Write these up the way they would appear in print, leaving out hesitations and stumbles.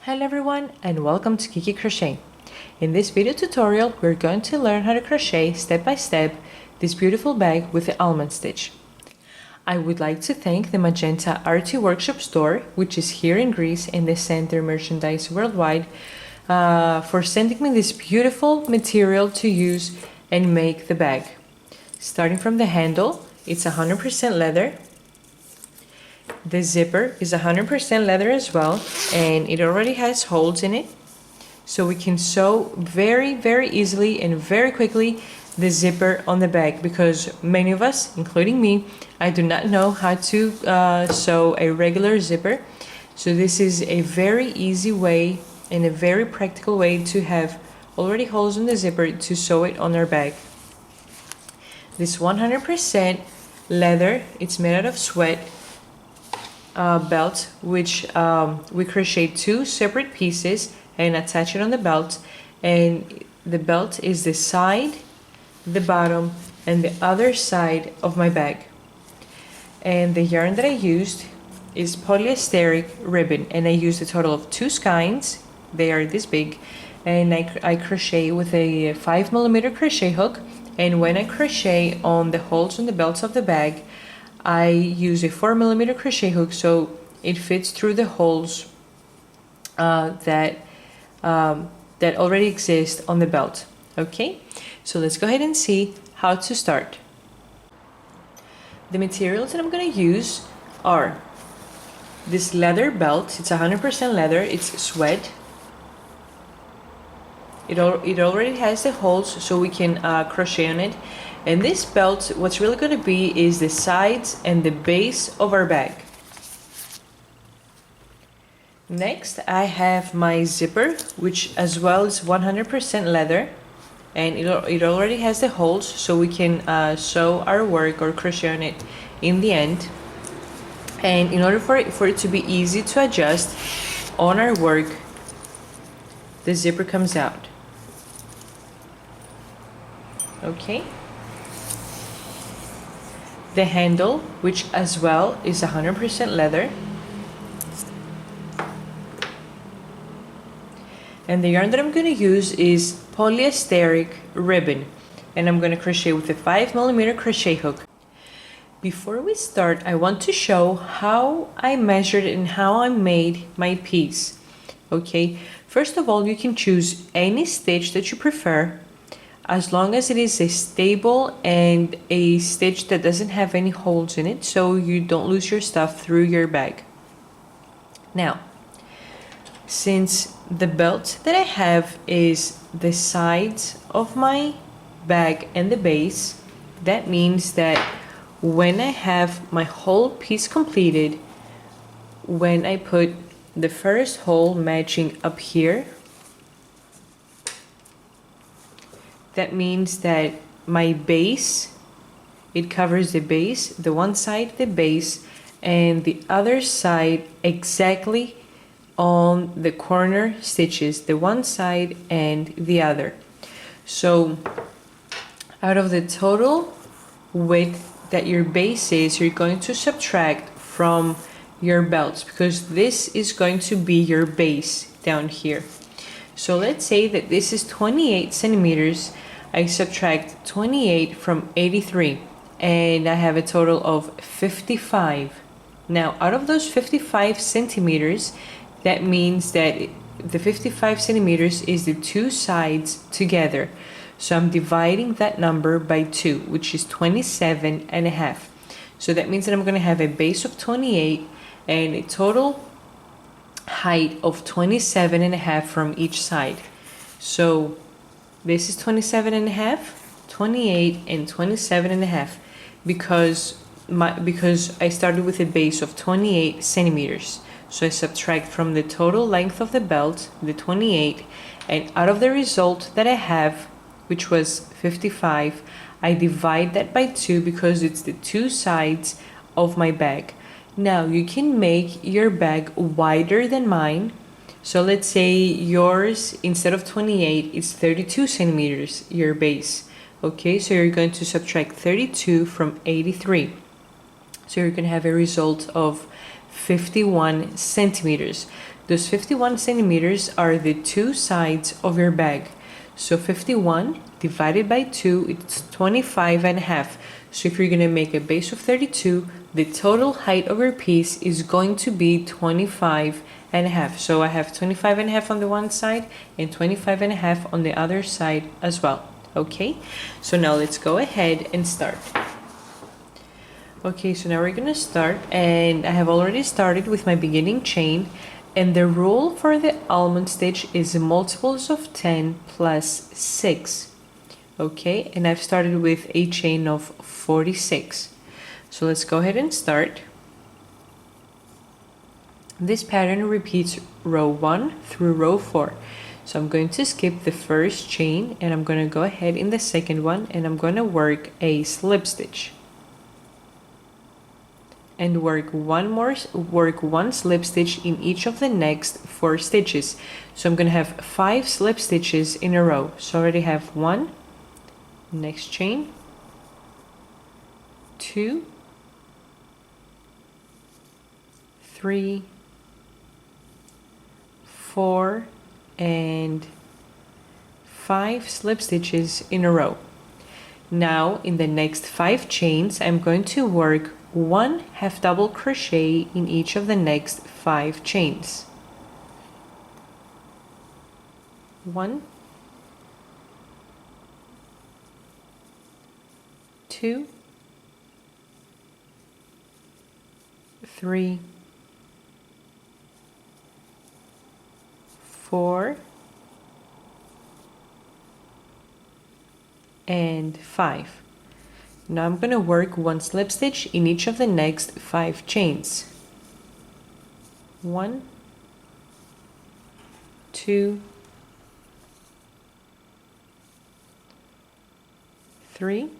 Hello everyone and welcome to Kiki Crochet. In this video tutorial we're going to learn how to crochet step by step this beautiful bag with the almond stitch. I would like to thank the Magenta RT Workshop store, which is here in Greece and they send their merchandise worldwide, for sending me this beautiful material to use and make the bag. Starting from the handle, it's 100% leather. The zipper is 100% leather as well, and it already has holes in it, so we can sew very easily and very quickly the zipper on the bag, because many of us, including me, I do not know how to sew a regular zipper. So this is a very easy way and a very practical way to have already holes in the zipper to sew it on our bag. This 100% leather, it's made out of suede belt, which we crochet two separate pieces and attach it on the belt, and the belt is the side, the bottom, and the other side of my bag. And the yarn that I used is polyesteric ribbon, and I used a total of 2 skeins. They are this big, and I crochet with a 5mm crochet hook, and when I crochet on the holes on the belts of the bag, I use a 4mm crochet hook so it fits through the holes that already exist on the belt. Okay, so let's go ahead and see how to start. The materials that I'm going to use are this leather belt. It's 100% leather. It's suede. It already has the holes so we can crochet on it. And this belt, what's really going to be is the sides and the base of our bag. Next, I have my zipper, which as well is 100% leather, and it already has the holes so we can sew our work or crochet on it in the end. And in order for it to be easy to adjust on our work, the zipper comes out. Okay. The handle, which as well is 100% leather, and the yarn that I'm going to use is polyesteric ribbon, and I'm going to crochet with a 5mm crochet hook. Before we start, I want to show how I measured and how I made my piece. Okay, first of all, you can choose any stitch that you prefer, as long as it is a stable and a stitch that doesn't have any holes in it, so you don't lose your stuff through your bag. Now, since the belt that I have is the sides of my bag and the base, that means that when I have my whole piece completed, when I put the first hole matching up here, that means that my base, it covers the base, the one side, the base, and the other side exactly on the corner stitches, the one side and the other. So out of the total width that your base is, you're going to subtract from your belts, because this is going to be your base down here. So let's say that this is 28 centimeters. I subtract 28 from 83, and I have a total of 55. Now, out of those 55 centimeters, that means that the 55 centimeters is the two sides together. So I'm dividing that number by 2, which is 27.5. So that means that I'm going to have a base of 28 and a total height of 27.5 from each side. So this is 27.5, 28, and 27.5 because I started with a base of 28 centimeters. So I subtract from the total length of the belt the 28, and out of the result that I have, which was 55, I divide that by 2 because it's the two sides of my bag. Now you can make your bag wider than mine. So let's say yours, instead of 28, it's 32 centimeters, your base. Okay, so you're going to subtract 32 from 83. So you're going to have a result of 51 centimeters. Those 51 centimeters are the two sides of your bag. So 51 divided by 2, it's 25 and a half. So if you're going to make a base of 32, the total height of your piece is going to be 25 and a half. So I have 25 and a half on the one side and 25 and a half on the other side as well. Okay, so now let's go ahead and start. Okay, so now we're going to start, and I have already started with my beginning chain, and the rule for the almond stitch is multiples of 10 plus 6. Okay, and I've started with a chain of 46. So let's go ahead and start. This pattern repeats row 1 through row 4. So I'm going to skip the first chain, and I'm going to go ahead in the second one, and I'm going to work a slip stitch. And work one slip stitch in each of the next 4 stitches. So I'm going to have 5 slip stitches in a row. So I already have 1, next chain, 2, 3, 4, and 5 slip stitches in a row. Now in the next 5 chains, I'm going to work 1 half double crochet in each of the next 5 chains. 1, 2, 3, 4, and 5. Now I'm going to work 1 slip stitch in each of the next 5 chains. 1, 2, 3,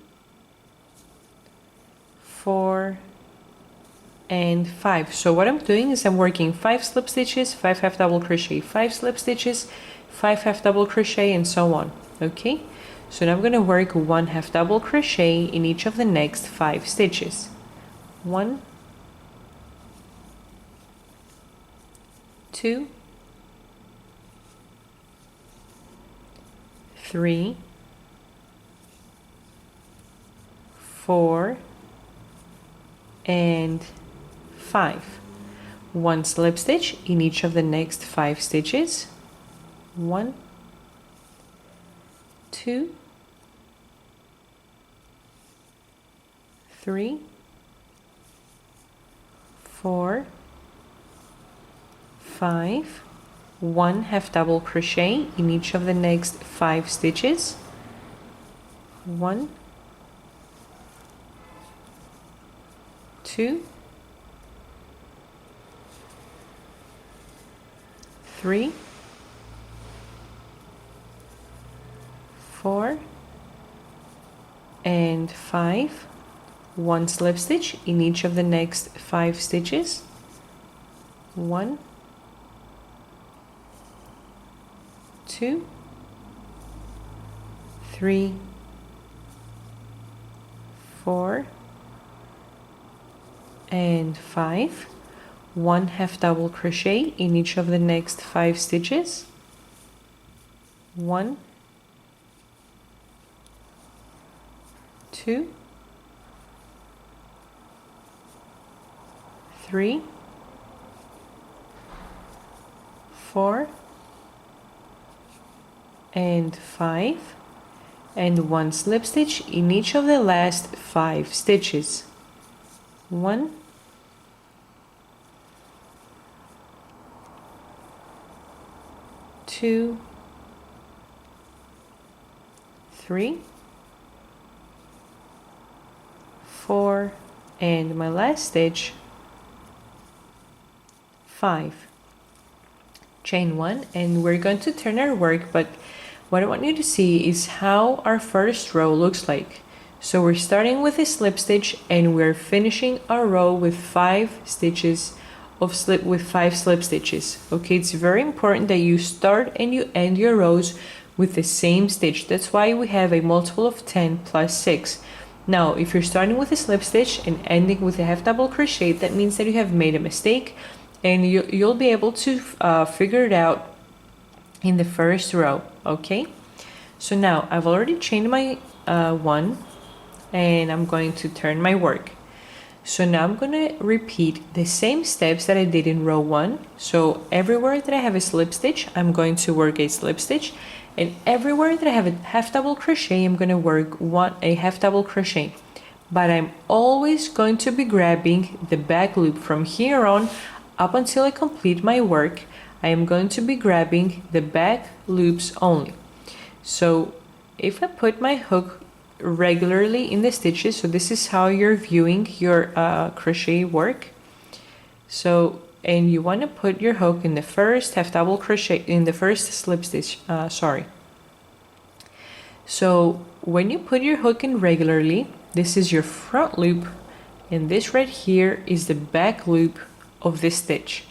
4, and 5. So what I'm doing is I'm working 5 slip stitches, 5 half double crochet, 5 slip stitches, 5 half double crochet, and so on. Okay? So now I'm going to work 1 half double crochet in each of the next 5 stitches. 1, 2, 3, 4, and 5. 1 slip stitch in each of the next 5 stitches. 1, 2, 3, 4, 5, 1 half double crochet in each of the next 5 stitches. 1, 2, 3, 4, and 5. 1 slip stitch in each of the next 5 stitches. 1, 2, 3, 4, and 5. 1 half double crochet in each of the next 5 stitches. 1, 2, 3, 4, and 5, and 1 slip stitch in each of the last 5 stitches. 1, 2, 3, 4, and my last stitch, 5. Chain 1, and we're going to turn our work, but what I want you to see is how our first row looks like. So we're starting with a slip stitch and we're finishing our row with 5 stitches of with 5 slip stitches. Okay, it's very important that you start and you end your rows with the same stitch. That's why we have a multiple of 10 plus 6. Now, if you're starting with a slip stitch and ending with a half double crochet, that means that you have made a mistake and you'll be able to figure it out in the first row, okay? So now I've already chained my one, and I'm going to turn my work. So now I'm going to repeat the same steps that I did in row 1. So everywhere that I have a slip stitch, I'm going to work a slip stitch, and everywhere that I have a half double crochet, I'm going to work a half double crochet. But I'm always going to be grabbing the back loop from here on up until I complete my work. I am going to be grabbing the back loops only. So if I put my hook regularly in the stitches, so this is how you're viewing your crochet work. So, and you want to put your hook in the first half double crochet, in the first slip stitch, So when you put your hook in regularly, this is your front loop, and this right here is the back loop of this stitch.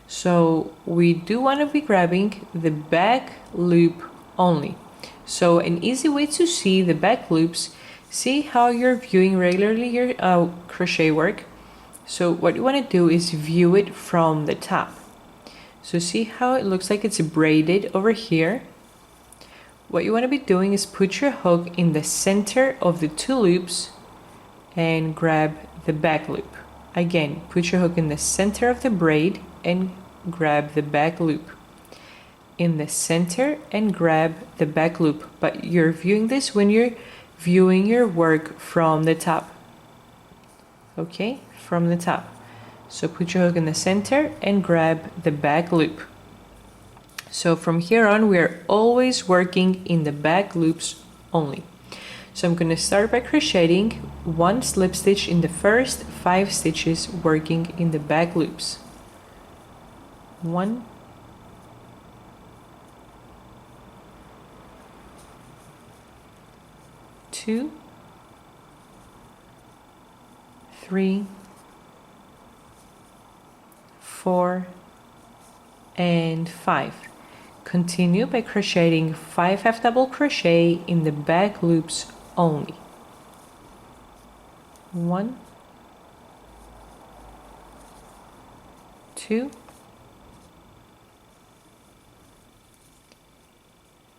So we do want to be grabbing the back loop only. So an easy way to see the back loops, see how you're viewing regularly your crochet work. So what you want to do is view it from the top. So see how it looks like it's braided over here. What you want to be doing is put your hook in the center of the two loops and grab the back loop. Again, put your hook in the center of the braid and grab the back loop. In the center and grab the back loop, but you're viewing this when you're viewing your work from the top. Okay, from the top. So put your hook in the center and grab the back loop. So from here on, we are always working in the back loops only. So I'm going to start by crocheting one slip stitch in the first 5 stitches, working in the back loops. 1, 2, 3, 4, and 5. Continue by crocheting 5 half double crochet in the back loops only. 1, 2,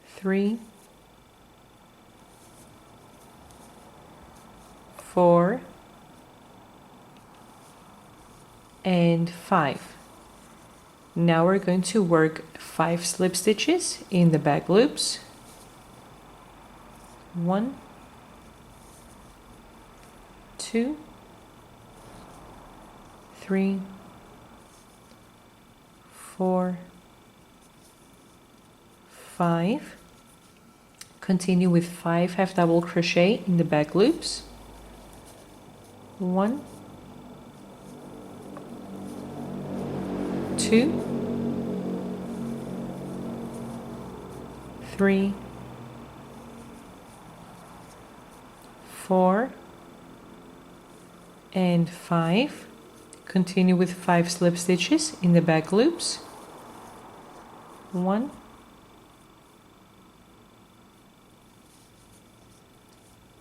3, 4, and 5. Now we're going to work 5 slip stitches in the back loops. 1, 2, 3, 4, 5. Continue with 5 half double crochet in the back loops. 1, 2, 3, 4, and 5. Continue with 5 slip stitches in the back loops. 1,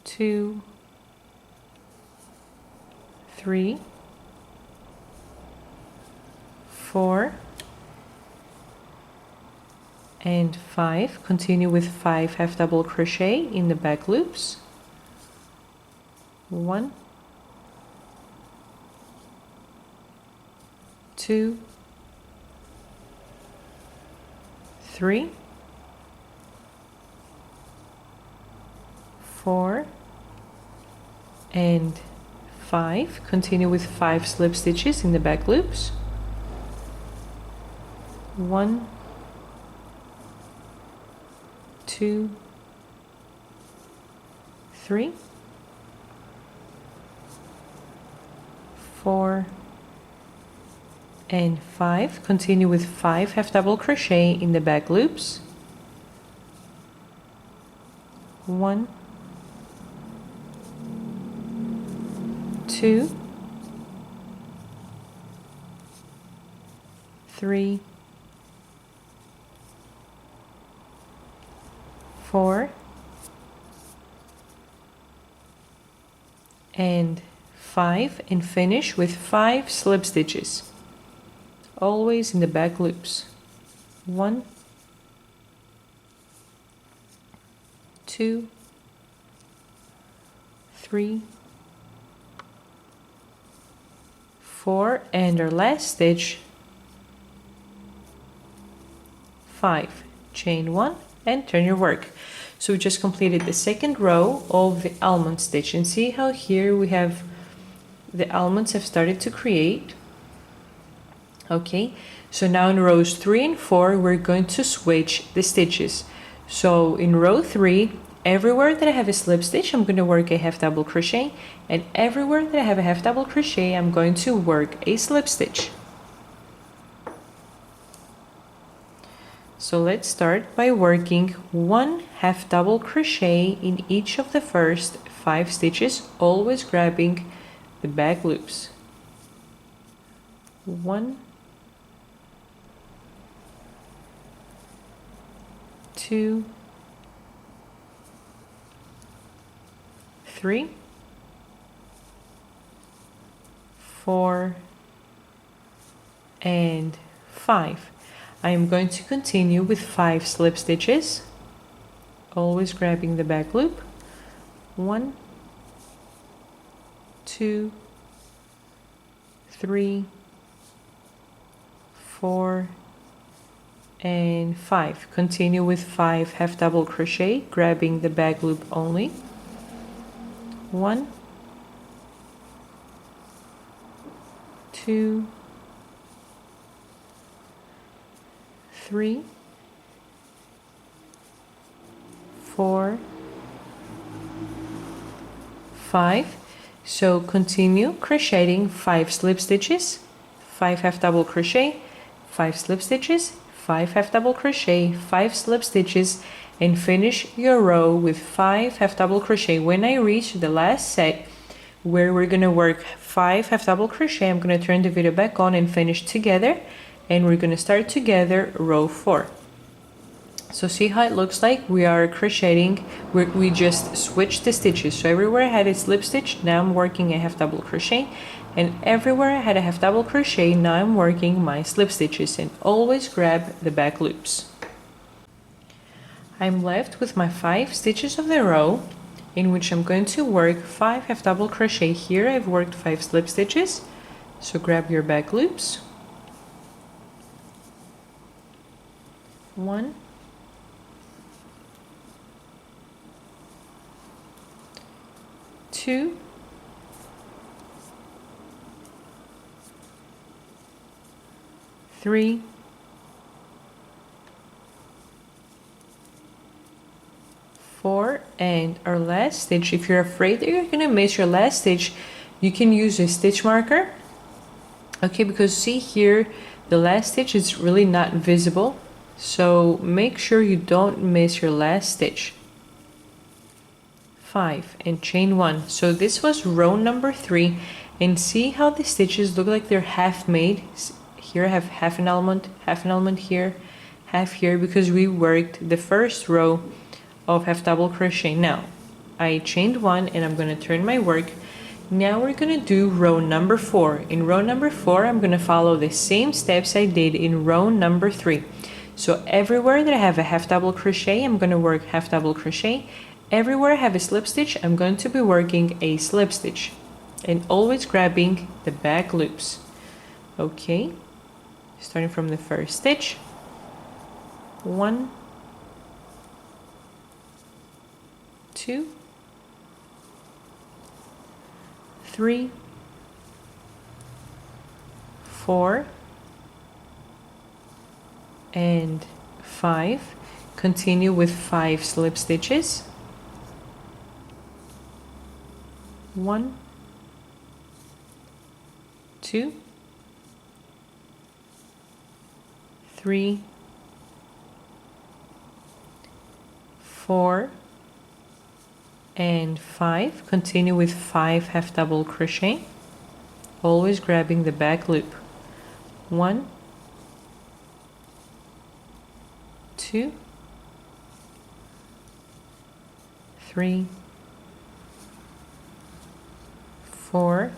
2, 3, 4, and 5. Continue with 5 half double crochet in the back loops. 1, 2, 3, 4, and 5. Continue with 5 slip stitches in the back loops. 1, 2, 3, 4, and 5. Continue with 5 half double crochet in the back loops. 1, 2, 3, 4, and 5, and finish with 5 slip stitches. always in the back loops. 1, 2, 3, 4, and our last stitch, 5. Chain 1 and turn your work. So we just completed the second row of the almond stitch, and see how here we have the almonds have started to create. Okay, so now in rows 3 and 4 we're going to switch the stitches. So in row 3, everywhere that I have a slip stitch I'm going to work a half double crochet, and everywhere that I have a half double crochet I'm going to work a slip stitch. So let's start by working 1 half double crochet in each of the first 5 stitches, always grabbing the back loops. 1, 2, 3, 4, and 5. I am going to continue with 5 slip stitches, always grabbing the back loop. 1, 2, 3, 4, and 5. Continue with 5 half double crochet, grabbing the back loop only. 1, 2, 3, 4, 5. So continue crocheting 5 slip stitches, 5 half double crochet, 5 slip stitches, 5 half double crochet, 5 slip stitches, and finish your row with 5 half double crochet. When I reach the last set where we're going to work 5 half double crochet, I'm going to turn the video back on and finish together, and we're going to start together row 4. So see how it looks like we are crocheting, we just switched the stitches. So everywhere I had a slip stitch, now I'm working a half double crochet, and everywhere I had a half double crochet, now I'm working my slip stitches, and always grab the back loops. I'm left with my 5 stitches of the row, in which I'm going to work 5 half double crochet. Here I've worked 5 slip stitches, so grab your back loops. 1, 2, 3, 4, and our last stitch. If you're afraid that you're gonna miss your last stitch, you can use a stitch marker. Okay, because see here, the last stitch is really not visible, so make sure you don't miss your last stitch. 5 and chain 1. So this was row number 3, and see how the stitches look like they're half made. Here I have half an almond here, half here, because we worked the first row of half double crochet. Now I chained 1 and I'm going to turn my work. Now we're going to do row number 4. In row number 4 I'm going to follow the same steps I did in row number 3. So everywhere that I have a half double crochet, I'm going to work half double crochet. Everywhere I have a slip stitch, I'm going to be working a slip stitch, and always grabbing the back loops. Okay, starting from the first stitch. 1, 2, 3, 4, and 5. Continue with 5 slip stitches. 1, 2, 3, 4, and 5. Continue with 5 half double crochet, always grabbing the back loop. 1, 2, 3, 4,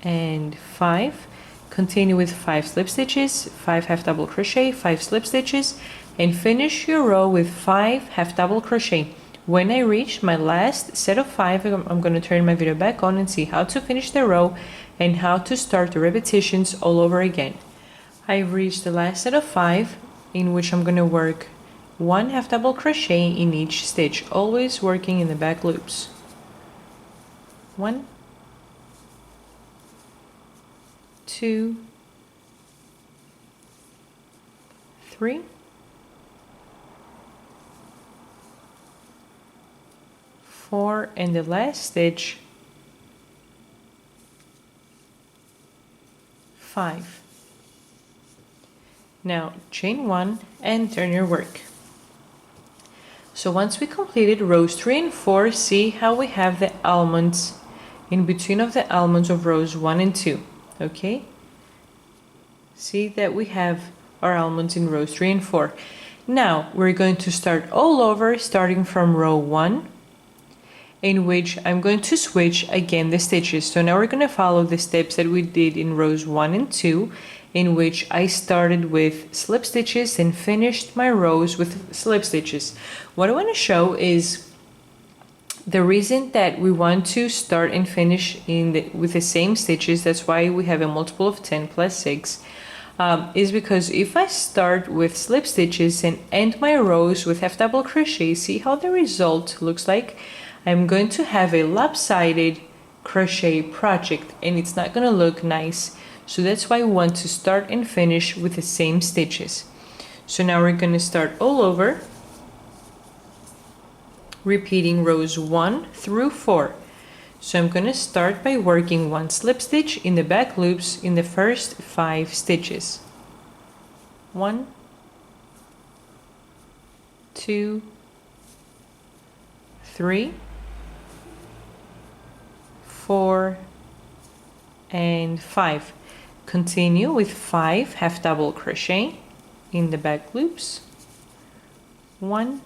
and 5. continue with 5 slip stitches, 5 half double crochet, 5 slip stitches, and finish your row with 5 half double crochet. When I reach my last set of 5, I'm going to turn my video back on and see how to finish the row and how to start the repetitions all over again. I've reached the last set of 5, in which I'm going to work 1 half double crochet in each stitch, always working in the back loops. 1, 2, 3, 4, and the last stitch, 5. Now chain 1 and turn your work. So once we completed rows 3 and 4, see how we have the almonds in between of the almonds of rows 1 and 2. Okay, see that we have our almonds in rows 3 and 4. Now we're going to start all over, starting from row 1, in which I'm going to switch again the stitches. So now we're going to follow the steps that we did in rows 1 and 2, in which I started with slip stitches and finished my rows with slip stitches. What I want to show is the reason that we want to start and finish with the same stitches. That's why we have a multiple of 10 plus 6, is because if I start with slip stitches and end my rows with half double crochet, see how the result looks like? I'm going to have a lopsided crochet project and it's not going to look nice. So that's why we want to start and finish with the same stitches. So now we're going to start all over, repeating rows 1 through 4. So I'm going to start by working 1 slip stitch in the back loops in the first 5 stitches. 1, 2, 3, 4, and 5. Continue with 5 half double crochet in the back loops. 1,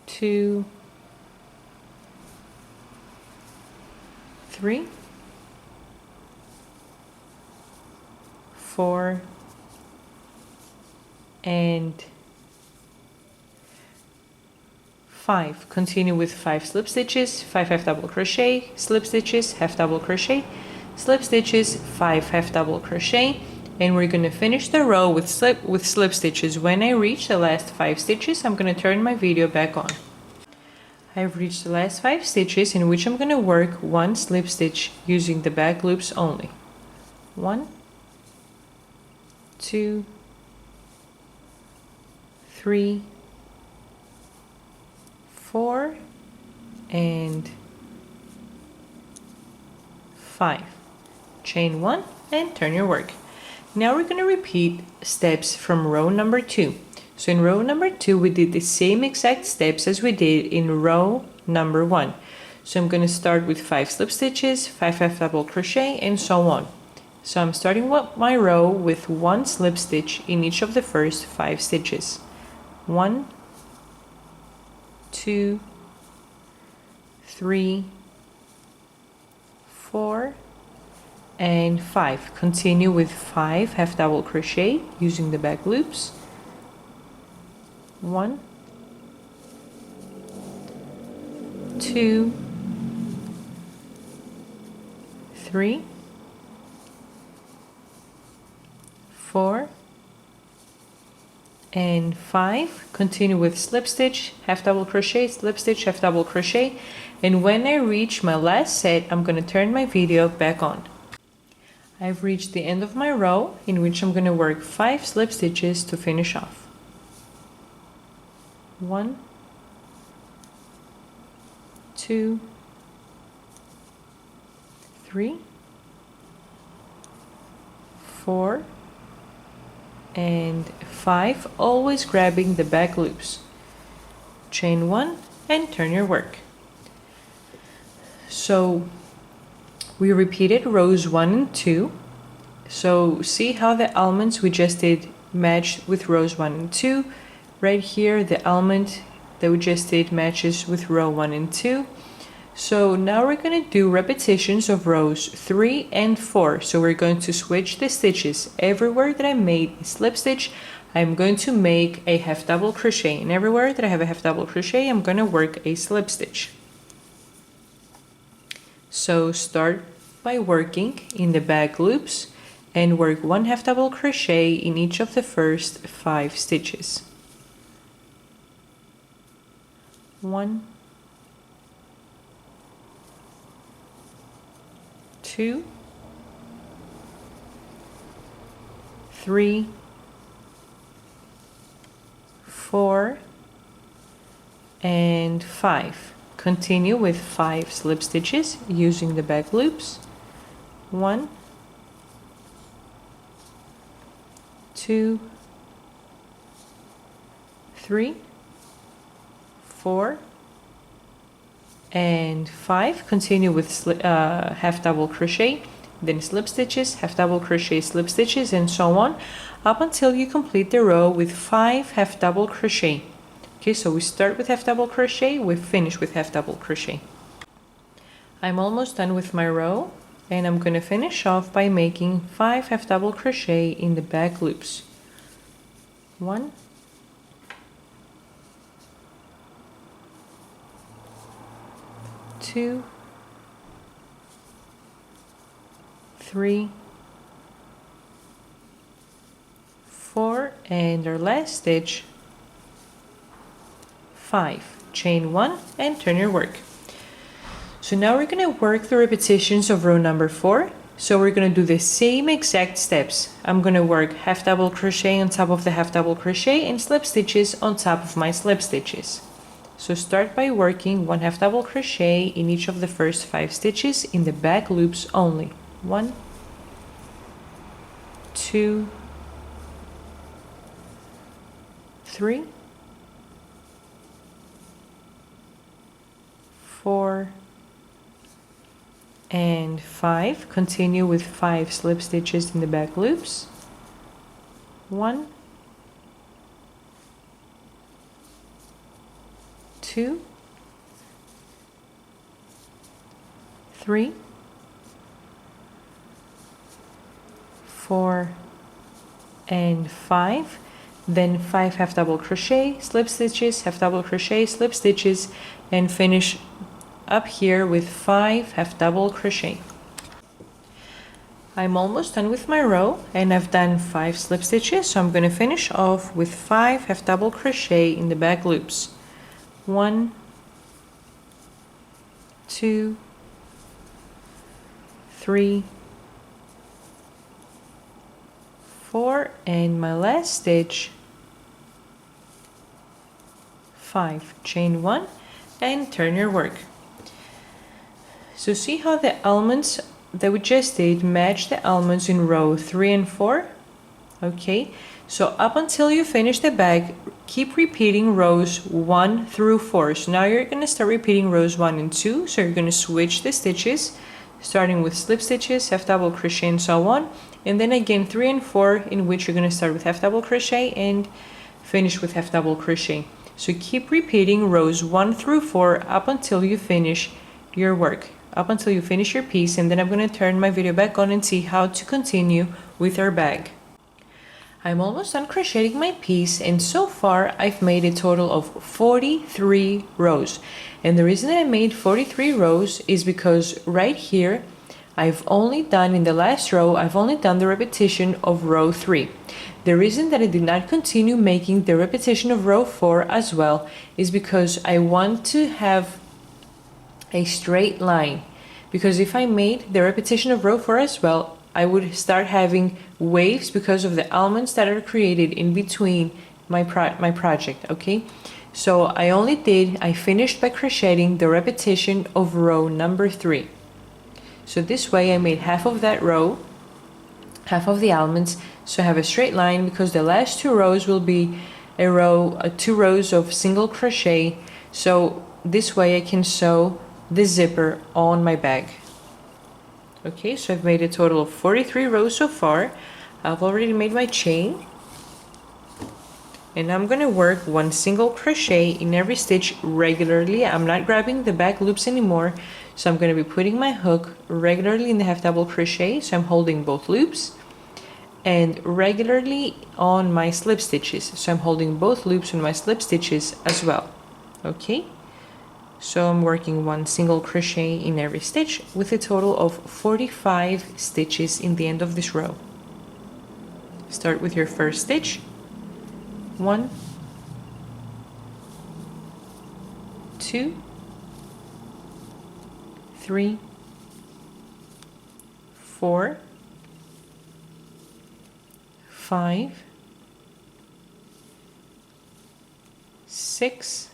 2, 3, 4, and 5. Continue with 5 slip stitches, 5 half double crochet, slip stitches, half double crochet, slip stitches, 5 half double crochet, and we're going to finish the row with slip stitches. When I reach the last 5 stitches, I'm going to turn my video back on. I've reached the last 5 stitches, in which I'm going to work 1 slip stitch using the back loops only. 1, 2, 3, 4, and 5. Chain 1 and turn your work. Now we're going to repeat steps from row number 2. So in row number 2 we did the same exact steps as we did in row number 1. So I'm going to start with 5 slip stitches, 5 half double crochet, and so on. So I'm starting my row with 1 slip stitch in each of the first 5 stitches. 1, 2, 3, 4, and 5. Continue with 5 half double crochet using the back loops. 1, 2, 3, 4, and 5. Continue with slip stitch, half double crochet, slip stitch, half double crochet, and when I reach my last set, I'm going to turn my video back on. I've reached the end of my row, in which I'm going to work 5 slip stitches to finish off. 1, 2, 3, 4, and 5, always grabbing the back loops. Chain 1 and turn your work. So we repeated rows 1 and 2. So see how the almonds we just did matched with rows 1 and 2. Right here the almond that we just did matches with row 1 and 2. So now we're going to do repetitions of rows 3 and 4. So we're going to switch the stitches. Everywhere that I made a slip stitch, I'm going to make a half double crochet, and everywhere that I have a half double crochet, I'm going to work a slip stitch. So start by working in the back loops and work 1 half double crochet in each of the first 5 stitches. 1, 2, 3, 4, and 5. Continue with 5 slip stitches using the back loops. 1, 2, 3, 4, and 5. Continue with half double crochet, then slip stitches, half double crochet, slip stitches, and so on up until you complete the row with 5 half double crochet. Okay, so we start with half double crochet, we finish with half double crochet. I'm almost done with my row, and I'm going to finish off by making 5 half double crochet in the back loops. 1, 2, 3, 4, and our last stitch, 5. Chain 1 and turn your work. So now we're going to work the repetitions of row number 4. So we're going to do the same exact steps. I'm going to work half double crochet on top of the half double crochet and slip stitches on top of my slip stitches. So start by working 1 half double crochet in each of the first 5 stitches in the back loops only. 1, 2, 3, 4, and 5. Continue with 5 slip stitches in the back loops. 1, 2, 3, 4, and 5. Then 5 half double crochet, slip stitches, half double crochet, slip stitches, and finish up here with 5 half double crochet. I'm almost done with my row, and I've done 5 slip stitches, so I'm going to finish off with 5 half double crochet in the back loops. 1, 2, 3, 4, and my last stitch, 5. Chain 1 and turn your work. So see how the almonds that we just did match the almonds in row 3 and 4? Okay, so up until you finish the bag, keep repeating rows 1 through 4. So now you're going to start repeating rows 1 and 2. So you're going to switch the stitches, starting with slip stitches, half double crochet, and so on. And then again 3 and 4, in which you're going to start with half double crochet and finish with half double crochet. So keep repeating rows 1 through 4 up until you finish your work, up until you finish your piece, and then I'm going to turn my video back on and see how to continue with our bag. I'm almost done crocheting my piece, and so far I've made a total of 43 rows. And the reason that I made 43 rows is because right here I've only done, in the last row, I've only done the repetition of row 3. The reason that I did not continue making the repetition of row 4 as well is because I want to have a straight line. Because if I made the repetition of row 4 as well, I would start having waves because of the almonds that are created in between my project, okay? So I finished by crocheting the repetition of row number 3. So this way I made half of that row, half of the almonds, so I have a straight line, because the last 2 rows will be 2 rows of single crochet. So this way I can sew the zipper on my bag. Okay, so I've made a total of 43 rows so far. I've already made my chain, and I'm gonna work one single crochet in every stitch regularly. I'm not grabbing the back loops anymore, so I'm gonna be putting my hook regularly in the half double crochet, so I'm holding both loops, and regularly on my slip stitches, so I'm holding both loops on my slip stitches as well. Okay, so I'm working one single crochet in every stitch with a total of 45 stitches in the end of this row. Start with your first stitch. 1, 2, 3, 4, 5, 6,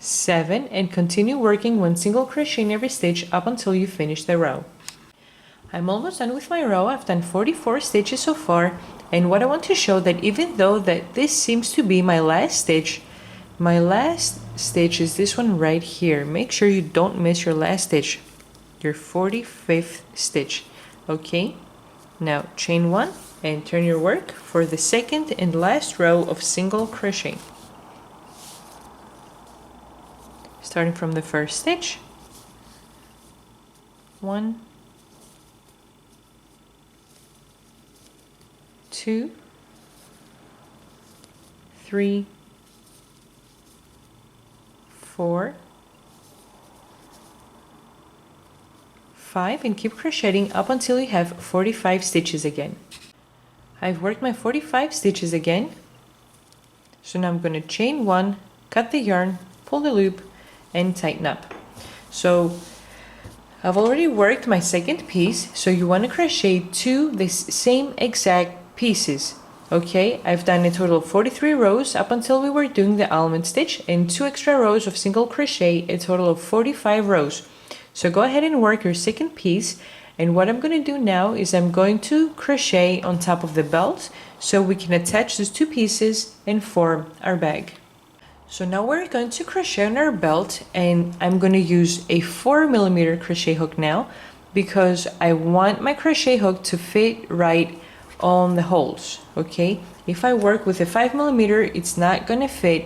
7, and continue working one single crochet in every stitch up until you finish the row. I'm almost done with my row. I've done 44 stitches so far, and what I want to show that even though that this seems to be my last stitch is this one right here. Make sure you don't miss your last stitch, your 45th stitch. Okay, now chain 1 and turn your work for the second and last row of single crochet. Starting from the first stitch. 1, 2, 3, 4, 5, and keep crocheting up until you have 45 stitches again. I've worked my 45 stitches again, so now I'm going to chain 1, cut the yarn, pull the loop, and tighten up. So I've already worked my second piece, so you want to crochet 2 this same exact pieces. Okay, I've done a total of 43 rows up until we were doing the almond stitch, and 2 extra rows of single crochet, a total of 45 rows. So go ahead and work your second piece, and what I'm going to do now is I'm going to crochet on top of the belt so we can attach those 2 pieces and form our bag. So now we're going to crochet on our belt, and I'm going to use a 4mm crochet hook now because I want my crochet hook to fit right on the holes. Okay, if I work with a 5mm, it's not gonna fit,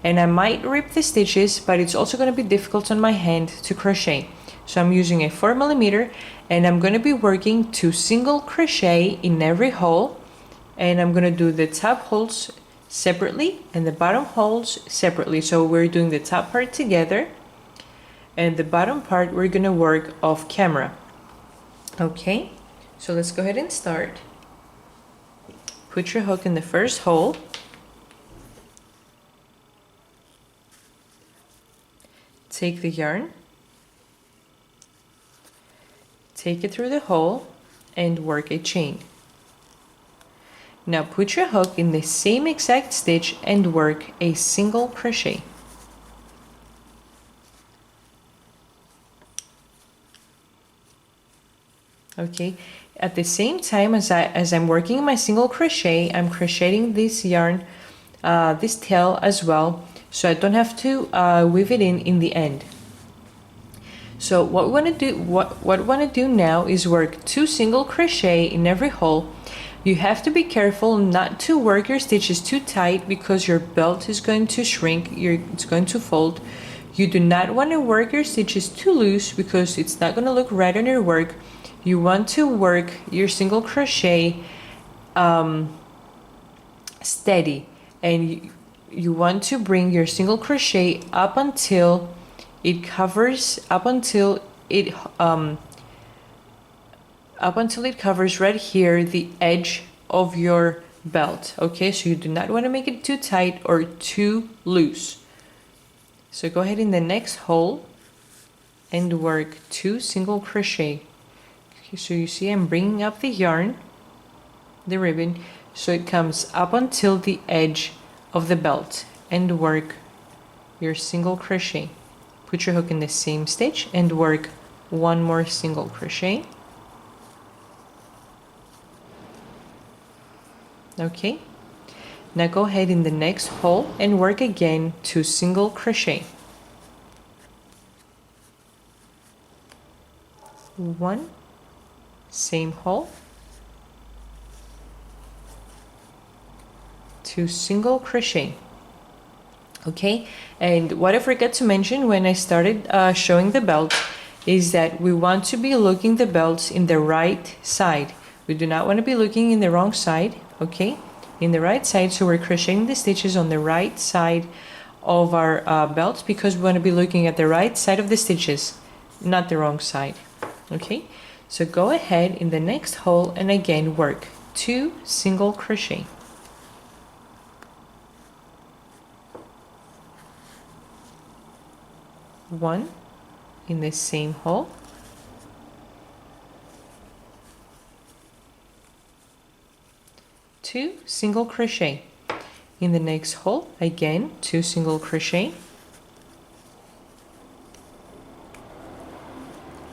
and I might rip the stitches, but it's also gonna be difficult on my hand to crochet. So I'm using a 4mm, and I'm gonna be working 2 single crochet in every hole, and I'm gonna do the top holes separately and the bottom holes separately. So we're doing the top part together, and the bottom part we're gonna work off camera. Okay, so let's go ahead and start. Put your hook in the first hole. Take the yarn, take it through the hole, and work a chain. Now put your hook in the same exact stitch and work a single crochet. Okay, at the same time as I'm working my single crochet, I'm crocheting this yarn, this tail as well, so I don't have to weave it in the end. So what we want to do now is work 2 single crochet in every hole. You have to be careful not to work your stitches too tight because your belt is going to shrink, it's going to fold. You do not want to work your stitches too loose because it's not going to look right on your work. You want to work your single crochet steady, and you want to bring your single crochet up until it covers right here the edge of your belt. Okay, so you do not want to make it too tight or too loose. So go ahead in the next hole and work 2 single crochet. Okay, so you see I'm bringing up the yarn, the ribbon, so it comes up until the edge of the belt, and work your single crochet. Put your hook in the same stitch and work 1 more single crochet. Okay, now go ahead in the next hole and work again 2 single crochet. 1, same hole, 2 single crochet. Okay, and what I forgot to mention when I started showing the belt is that we want to be looking the belts in the right side. We do not want to be looking in the wrong side, okay? In the right side, so we're crocheting the stitches on the right side of our belts because we want to be looking at the right side of the stitches, not the wrong side, okay? So go ahead in the next hole and again work 2 single crochet. One in the same hole, 2 single crochet. In the next hole, again 2 single crochet,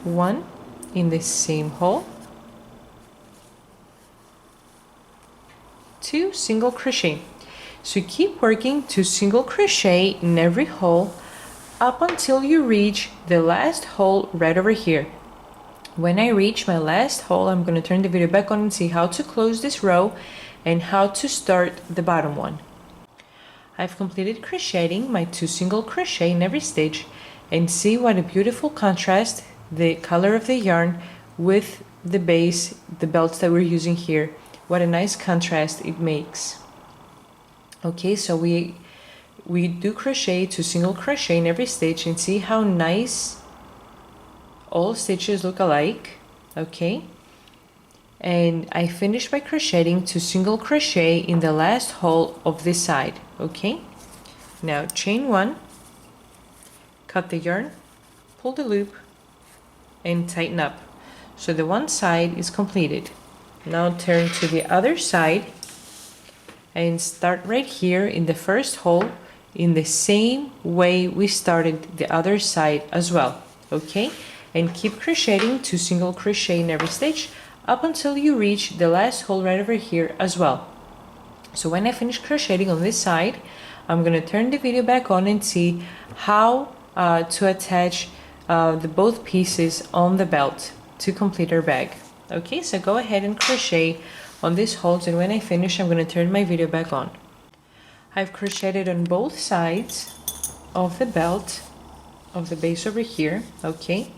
1 in the same hole, 2 single crochet. So keep working 2 single crochet in every hole up until you reach the last hole right over here. When I reach my last hole, I'm going to turn the video back on and see how to close this row and how to start the bottom one. I've completed crocheting my 2 single crochet in every stitch, and see what a beautiful contrast the color of the yarn with the base, the belts that we're using here. What a nice contrast it makes. Okay, so we do crochet 2 single crochet in every stitch, and see how nice all stitches look alike. Okay, and I finished by crocheting 2 single crochet in the last hole of this side. Okay, now chain 1, cut the yarn, pull the loop and tighten up, so the one side is completed. Now turn to the other side and start right here in the first hole in the same way we started the other side as well. Okay, and keep crocheting 2 single crochet in every stitch up until you reach the last hole right over here as well. So when I finish crocheting on this side, I'm going to turn the video back on and see how to attach the both pieces on the belt to complete our bag. Okay, so go ahead and crochet on these holes, and when I finish, I'm going to turn my video back on. I've crocheted on both sides of the belt, of the base over here. Okay,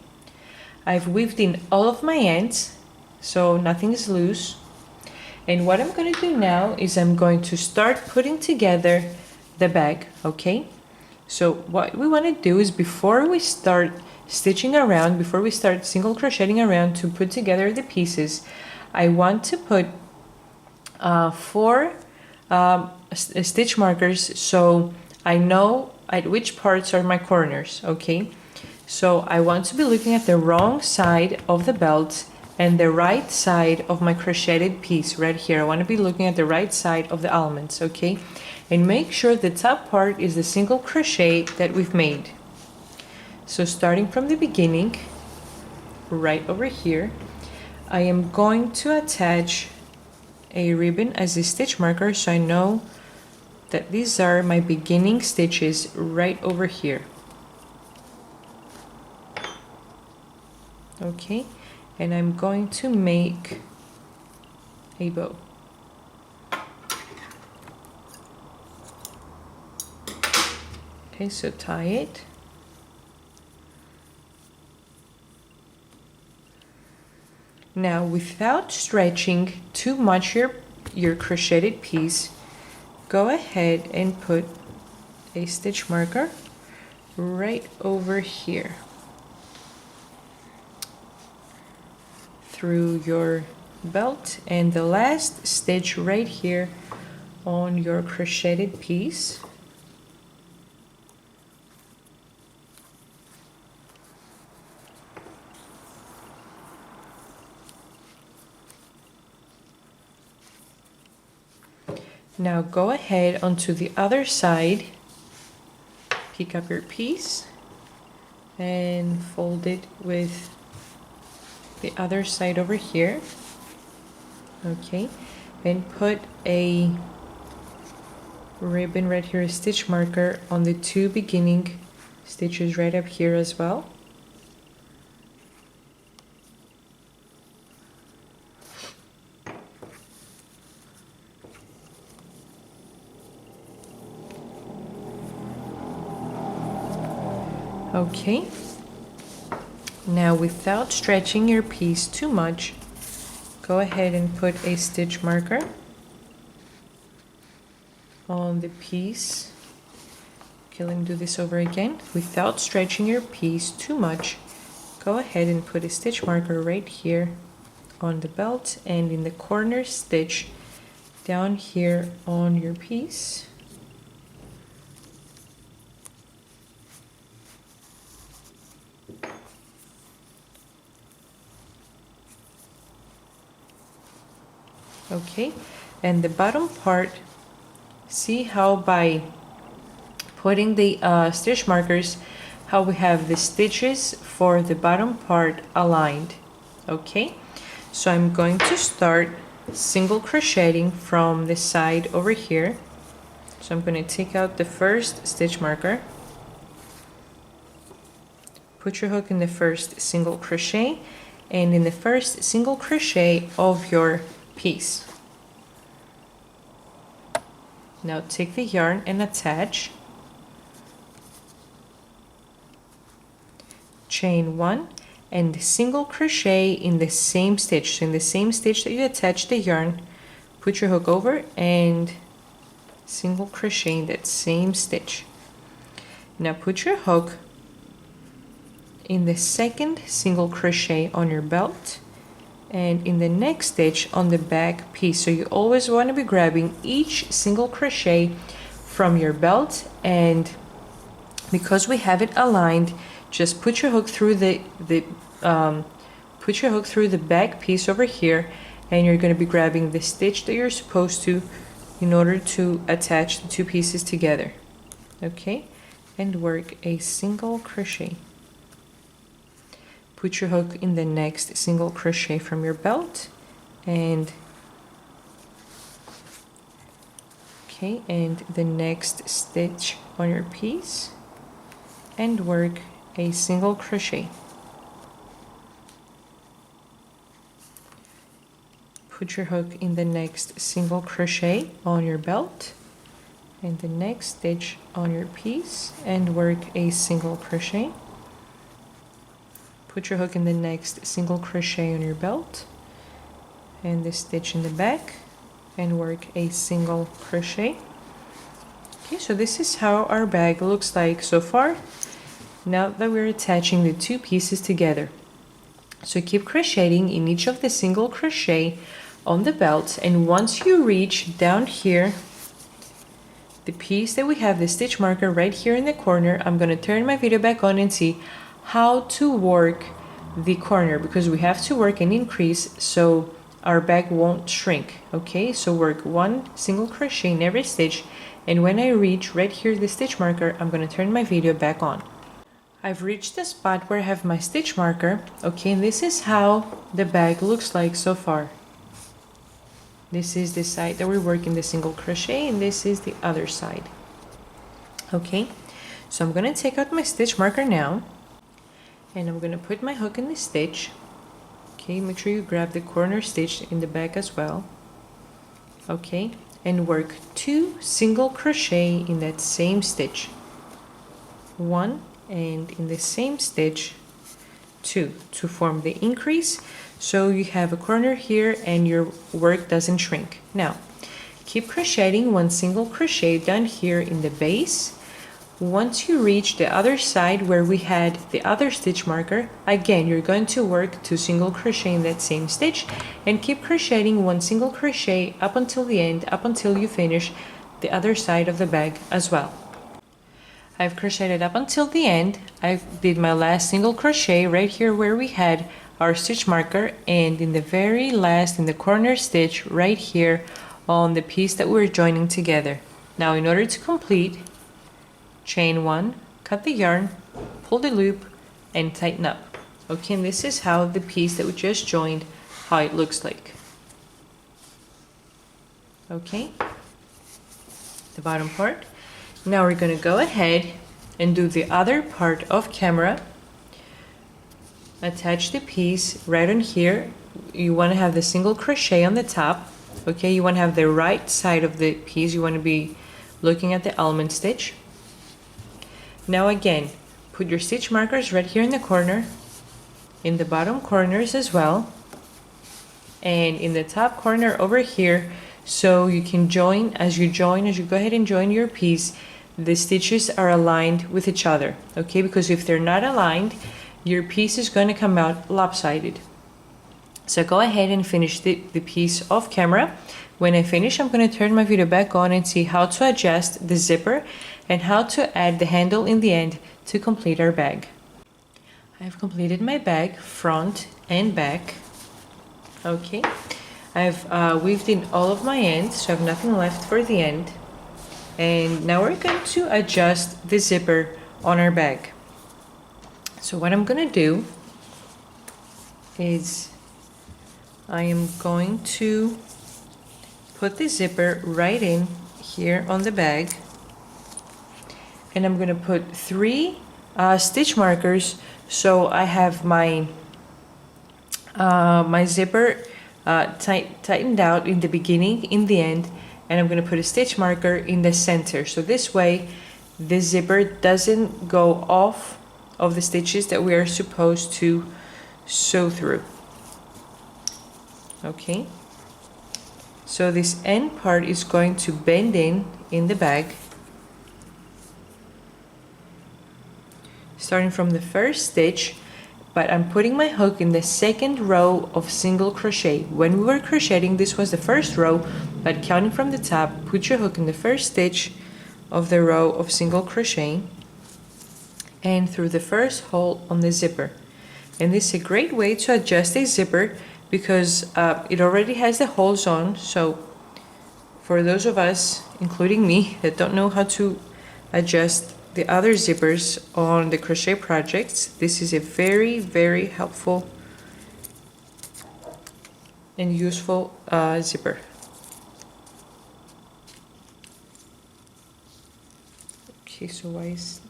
I've weaved in all of my ends, so nothing is loose. And what I'm going to do now is I'm going to start putting together the bag. Okay, so what we want to do is, before we start stitching around, before we start single crocheting around to put together the pieces, I want to put 4 stitch markers so I know at which parts are my corners. Okay, so I want to be looking at the wrong side of the belt and the right side of my crocheted piece right here. I want to be looking at the right side of the almonds. Okay, and make sure the top part is the single crochet that we've made. So starting from the beginning, right over here, I am going to attach a ribbon as a stitch marker, so I know that these are my beginning stitches right over here. Okay, and I'm going to make a bow. Okay, so tie it. Now, without stretching too much your crocheted piece, go ahead and put a stitch marker right over here through your belt, and the last stitch right here on your crocheted piece. Now go ahead onto the other side, pick up your piece and fold it with the other side over here. Okay, and put a ribbon right here, a stitch marker on the 2 beginning stitches right up here as well. Okay, now without stretching your piece too much, go ahead and put a stitch marker on the piece. Okay, let me do this over again. Without stretching your piece too much, go ahead and put a stitch marker right here on the belt and in the corner stitch down here on your piece. Okay, and the bottom part, see how by putting the stitch markers, how we have the stitches for the bottom part aligned. Okay, so I'm going to start single crocheting from the side over here. So I'm going to take out the first stitch marker, put your hook in the first single crochet, and in the first single crochet of your piece. Now take the yarn and attach. Chain 1 and single crochet in the same stitch. So in the same stitch that you attach the yarn, put your hook over and single crochet in that same stitch. Now put your hook in the second single crochet on your belt and in the next stitch on the back piece. So you always want to be grabbing each single crochet from your belt, and because we have it aligned, just put your hook through the back piece over here, and you're going to be grabbing the stitch that you're supposed to in order to attach the two pieces together. Okay, and work a single crochet. Put your hook in the next single crochet from your belt and the next stitch on your piece and work a single crochet. Put your hook in the next single crochet on your belt and the next stitch on your piece and work a single crochet. Put your hook in the next single crochet on your belt and the stitch in the back and work a single crochet. Okay, so this is how our bag looks like so far, now that we're attaching the two pieces together. So keep crocheting in each of the single crochet on the belt, and once you reach down here, the piece that we have the stitch marker right here in the corner, I'm going to turn my video back on and see how to work the corner, because we have to work an increase so our bag won't shrink. Okay, so work one single crochet in every stitch, and when I reach right here the stitch marker, I'm going to turn my video back on. I've reached the spot where I have my stitch marker. Okay, and this is how the bag looks like so far. This is the side that we're working the single crochet, and this is the other side. Okay, so I'm going to take out my stitch marker now, and I'm going to put my hook in the stitch. Okay, make sure you grab the corner stitch in the back as well. Okay, and work two single crochet in that same stitch. One, and in the same stitch, two, to form the increase, so you have a corner here and your work doesn't shrink. Now, keep crocheting one single crochet down here in the base. Once you reach the other side where we had the other stitch marker, again, you're going to work two single crochet in that same stitch and keep crocheting one single crochet up until the end, up until you finish the other side of the bag as well. I've crocheted up until the end. I did my last single crochet right here where we had our stitch marker, and in the very last, in the corner stitch right here on the piece that we're joining together. Now, in order to complete, chain one, cut the yarn, pull the loop, and tighten up. Okay, and this is how the piece that we just joined, how it looks like. Okay, the bottom part. Now we're going to go ahead and do the other part of camera. Attach the piece right on here. You want to have the single crochet on the top. Okay, you want to have the right side of the piece. You want to be looking at the almond stitch. Now again, put your stitch markers right here in the corner, in the bottom corners as well, and in the top corner over here, so you can join, as you go ahead and join your piece, the stitches are aligned with each other, okay? Because if they're not aligned, your piece is going to come out lopsided. So go ahead and finish the piece off camera. When I finish, I'm going to turn my video back on and see how to adjust the zipper and how to add the handle in the end to complete our bag. I've completed my bag front and back. Okay, I've weaved in all of my ends, so I have nothing left for the end. And now we're going to adjust the zipper on our bag. So what I'm going to do is I am going to put the zipper right in here on the bag, and I'm going to put 3 stitch markers, so I have my my zipper tightened out in the beginning, in the end, and I'm going to put a stitch marker in the center, so this way the zipper doesn't go off of the stitches that we are supposed to sew through. Okay, so this end part is going to bend in the bag, starting from the first stitch, but I'm putting my hook in the second row of single crochet. When we were crocheting, this was the first row, but counting from the top, put your hook in the first stitch of the row of single crochet and through the first hole on the zipper. And this is a great way to adjust a zipper because it already has the holes on, so for those of us, including me, that don't know how to adjust the other zippers on the crochet projects, this is a very, very helpful and useful zipper. Okay, so why is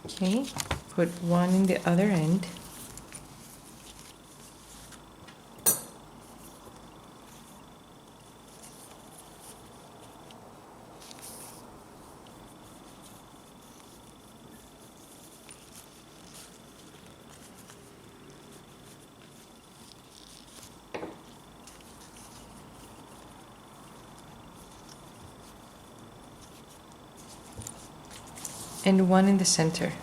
okay, put one in the other end. And one in the center.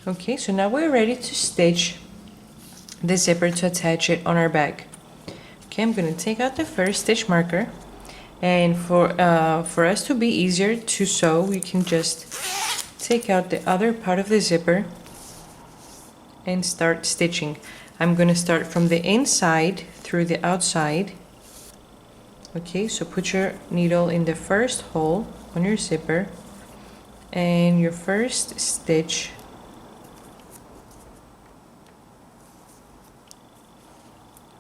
Okay, so now we're ready to stitch the zipper to attach it on our bag. Okay, I'm going to take out the first stitch marker, and for us to be easier to sew, we can just take out the other part of the zipper and start stitching. I'm going to start from the inside through the outside. Okay, so put your needle in the first hole on your zipper and your first stitch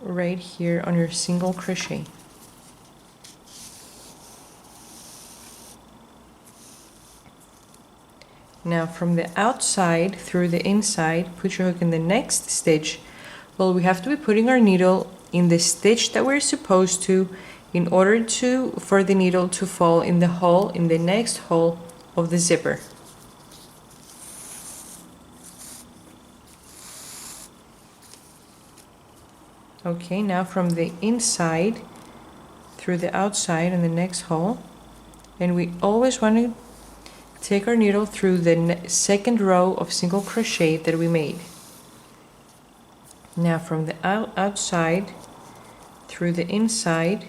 right here on your single crochet. Now from the outside through the inside, put your hook in the next stitch. Well, we have to be putting our needle in the stitch that we're supposed to in order for the needle to fall in the hole, in the next hole of the zipper. Okay, now from the inside through the outside in the next hole, and we always want to take our needle through the second row of single crochet that we made. Now from the outside through the inside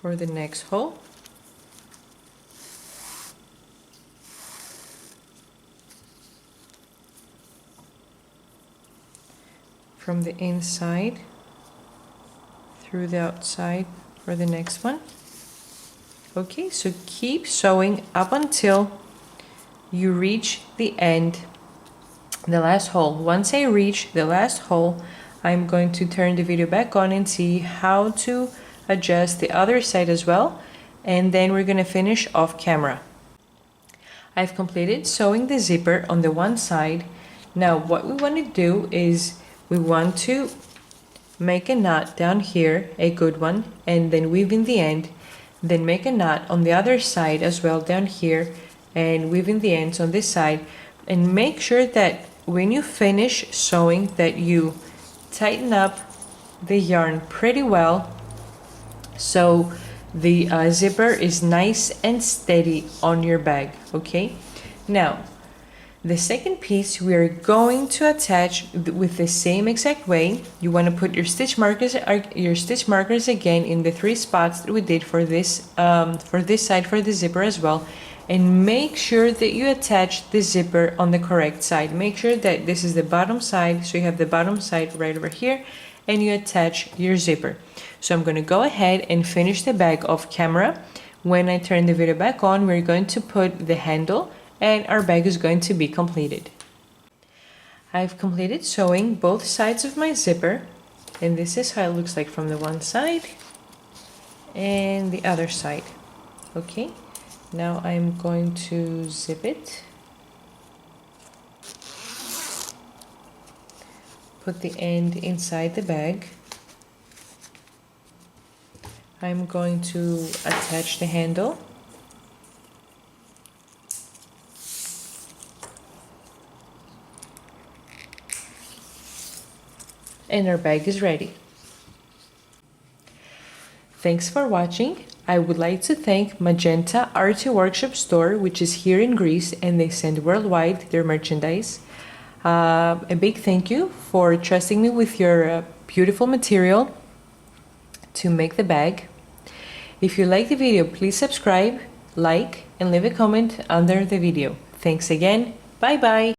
for the next hole. From the inside through the outside for the next one. Okay, so keep sewing up until you reach the end, the last hole. Once I reach the last hole, I'm going to turn the video back on and see how to adjust the other side as well, and then we're going to finish off camera. I've completed sewing the zipper on the one side. Now what we want to do is we want to make a knot down here, a good one, and then weave in the end, then make a knot on the other side as well down here and weave in the ends on this side, and make sure that when you finish sewing that you tighten up the yarn pretty well so the zipper is nice and steady on your bag. Okay, now the second piece we are going to attach with the same exact way. You want to put your stitch markers again in the 3 spots that we did for this side for the zipper as well, and make sure that you attach the zipper on the correct side. Make sure that this is the bottom side, so you have the bottom side right over here, and you attach your zipper. So I'm going to go ahead and finish the bag off camera. When I turn the video back on, we're going to put the handle and our bag is going to be completed. I've completed sewing both sides of my zipper, and this is how it looks like from the one side and the other side. Okay, now I'm going to zip it, put the end inside the bag. I'm going to attach the handle, and our bag is ready. Thanks for watching. I would like to thank Magenta Art Workshop Store, which is here in Greece, and they send worldwide their merchandise. A big thank you for trusting me with your beautiful material to make the bag. If you like the video, please subscribe, like, and leave a comment under the video. Thanks again. Bye bye.